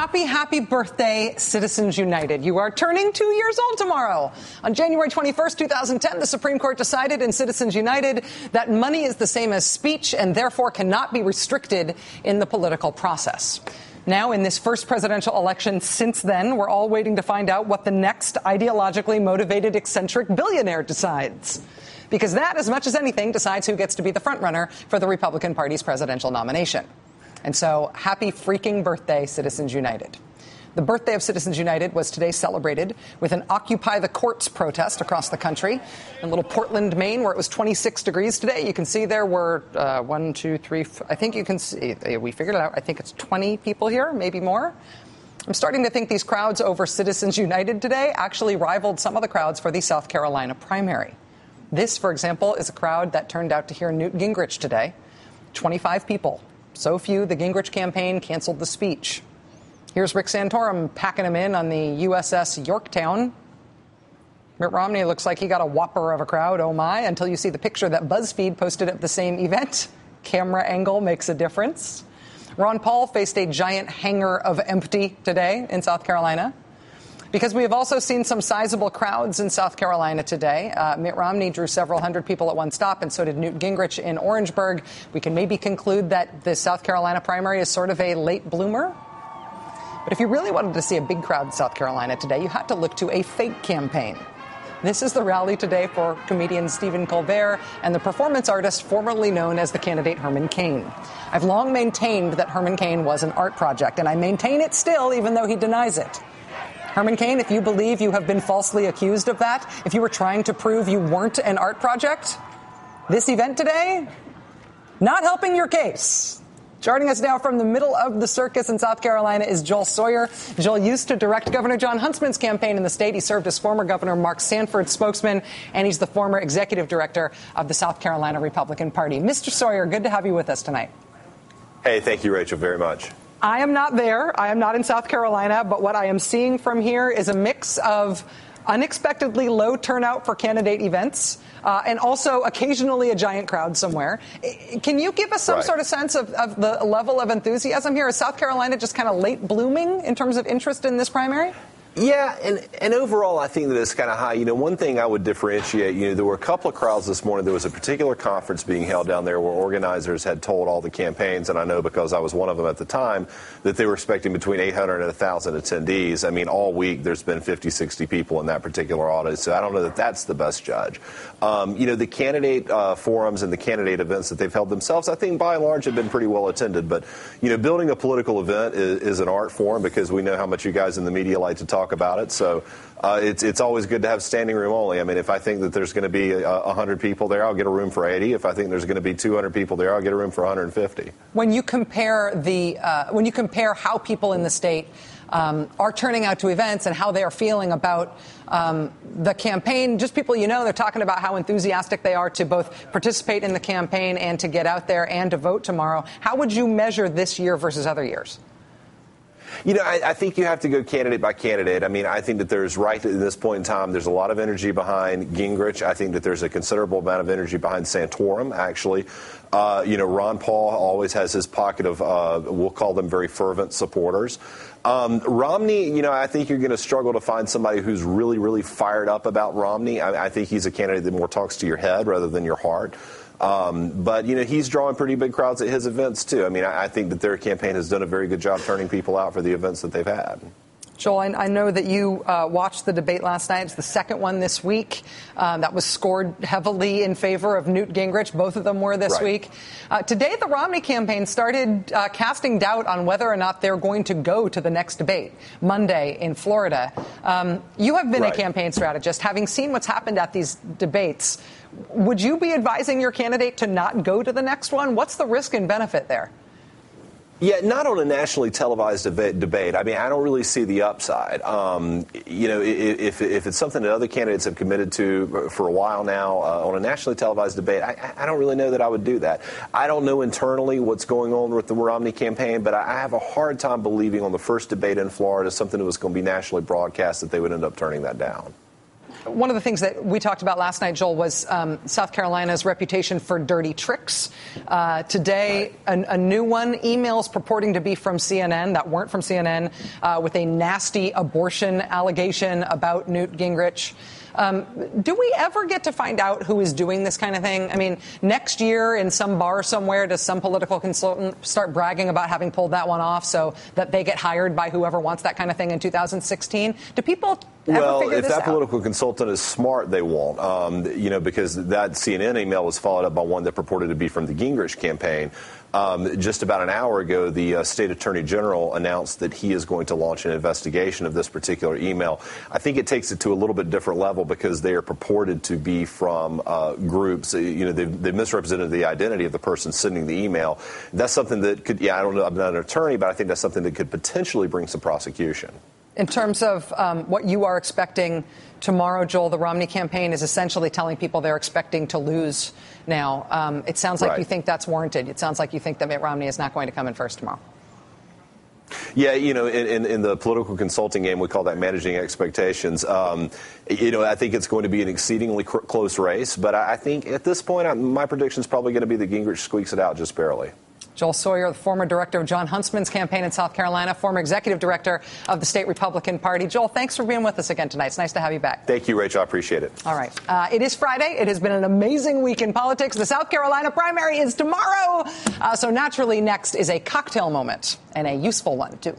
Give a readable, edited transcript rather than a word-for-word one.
Happy birthday, Citizens United. You are turning 2 years old tomorrow. On January 21st, 2010, the Supreme Court decided in Citizens United that money is the same as speech and therefore cannot be restricted in the political process. Now, in this first presidential election since then, we're all waiting to find out what the next ideologically motivated eccentric billionaire decides. Because that, as much as anything, decides who gets to be the frontrunner for the Republican Party's presidential nomination. And so, happy freaking birthday, Citizens United. The birthday of Citizens United was today celebrated with an Occupy the Courts protest across the country. In little Portland, Maine, where it was 26 degrees today, you can see there were I think you can see, we figured it out, I think it's 20 people here, maybe more. I'm starting to think these crowds over Citizens United today actually rivaled some of the crowds for the South Carolina primary. This, for example, is a crowd that turned out to hear Newt Gingrich today. 25 people. So few, the Gingrich campaign canceled the speech. Here's Rick Santorum packing him in on the USS Yorktown. Mitt Romney looks like he got a whopper of a crowd, oh my, until you see the picture that BuzzFeed posted at the same event. Camera angle makes a difference. Ron Paul faced a giant hangar of empty today in South Carolina. Because we have also seen some sizable crowds in South Carolina today. Mitt Romney drew several hundred people at one stop, and so did Newt Gingrich in Orangeburg. We can maybe conclude that the South Carolina primary is sort of a late bloomer. But if you really wanted to see a big crowd in South Carolina today, you had to look to a fake campaign. This is the rally today for comedian Stephen Colbert and the performance artist formerly known as the candidate Herman Cain. I've long maintained that Herman Cain was an art project, and I maintain it still, even though he denies it. Herman Cain, if you believe you have been falsely accused of that, if you were trying to prove you weren't an art project, this event today, not helping your case. Joining us now from the middle of the circus in South Carolina is Joel Sawyer. Joel used to direct Governor John Huntsman's campaign in the state. He served as former Governor Mark Sanford's spokesman, and he's the former executive director of the South Carolina Republican Party. Mr. Sawyer, good to have you with us tonight. Hey, thank you, Rachel, very much. I am not there. I am not in South Carolina, but what I am seeing from here is a mix of unexpectedly low turnout for candidate events and also occasionally a giant crowd somewhere. Can you give us some sort of sense of the level of enthusiasm here? Is South Carolina just kind of late blooming in terms of interest in this primary? Yeah, and overall, I think that it's kind of high. You know, one thing I would differentiate, there were a couple of crowds this morning. There was a particular conference being held down there where organizers had told all the campaigns, and I know because I was one of them at the time, that they were expecting between 800 and 1,000 attendees. I mean, all week there's been 50, 60 people in that particular audience, so I don't know that that's the best judge. The candidate forums and the candidate events that they've held themselves, I think by and large have been pretty well attended. But, building a political event is an art form because we know how much you guys in the media like to talk about it. So it's always good to have standing room only. I mean, if I think that there's going to be 100 people there, I'll get a room for 80. If I think there's going to be 200 people there, I'll get a room for 150. When you compare how people in the state are turning out to events and how they are feeling about the campaign, just people they're talking about how enthusiastic they are to both participate in the campaign and to get out there and to vote tomorrow. How would you measure this year versus other years? I think you have to go candidate by candidate. I mean, I think that there's right at this point in time, there's a lot of energy behind Gingrich. I think that there's a considerable amount of energy behind Santorum, actually. Ron Paul always has his pocket of, we'll call them very fervent supporters. Romney, I think you're going to struggle to find somebody who's really, really fired up about Romney. I think he's a candidate that more talks to your head rather than your heart. But he's drawing pretty big crowds at his events, too. I mean, I think that their campaign has done a very good job turning people out for the events that they've had. Joel, I know that you watched the debate last night. It's the second one this week that was scored heavily in favor of Newt Gingrich. Both of them were this week. Today, the Romney campaign started casting doubt on whether or not they're going to go to the next debate Monday in Florida. You have been a campaign strategist. Having seen what's happened at these debates, would you be advising your candidate to not go to the next one? What's the risk and benefit there? Yeah, not on a nationally televised debate. I mean, I don't really see the upside. If it's something that other candidates have committed to for a while now on a nationally televised debate, I don't really know that I would do that. I don't know internally what's going on with the Romney campaign, but I have a hard time believing on the first debate in Florida, something that was going to be nationally broadcast, that they would end up turning that down. One of the things that we talked about last night, Joel, was South Carolina's reputation for dirty tricks. Today, a new one, emails purporting to be from CNN that weren't from CNN with a nasty abortion allegation about Newt Gingrich. Do we ever get to find out who is doing this kind of thing? I mean, next year in some bar somewhere, does some political consultant start bragging about having pulled that one off so that they get hired by whoever wants that kind of thing in 2016? Do people ever figure this out? If that political consultant is smart, they won't. Because that CNN email was followed up by one that purported to be from the Gingrich campaign. Just about an hour ago, the state attorney general announced that he is going to launch an investigation of this particular email. I think it takes it to a little bit different level because they are purported to be from groups. They've misrepresented the identity of the person sending the email. That's something that could, I don't know, I'm not an attorney, but I think that's something that could potentially bring some prosecution. In terms of what you are expecting tomorrow, Joel, the Romney campaign is essentially telling people they're expecting to lose now. It sounds like you think that's warranted. It sounds like you think that Mitt Romney is not going to come in first tomorrow. Yeah, in the political consulting game, we call that managing expectations. I think it's going to be an exceedingly close race. But I think at this point, my prediction is probably going to be that Gingrich squeaks it out just barely. Joel Sawyer, the former director of John Huntsman's campaign in South Carolina, former executive director of the state Republican Party. Joel, thanks for being with us again tonight. It's nice to have you back. Thank you, Rachel. I appreciate it. All right. It is Friday. It has been an amazing week in politics. The South Carolina primary is tomorrow. So naturally, next is a cocktail moment, and a useful one, too.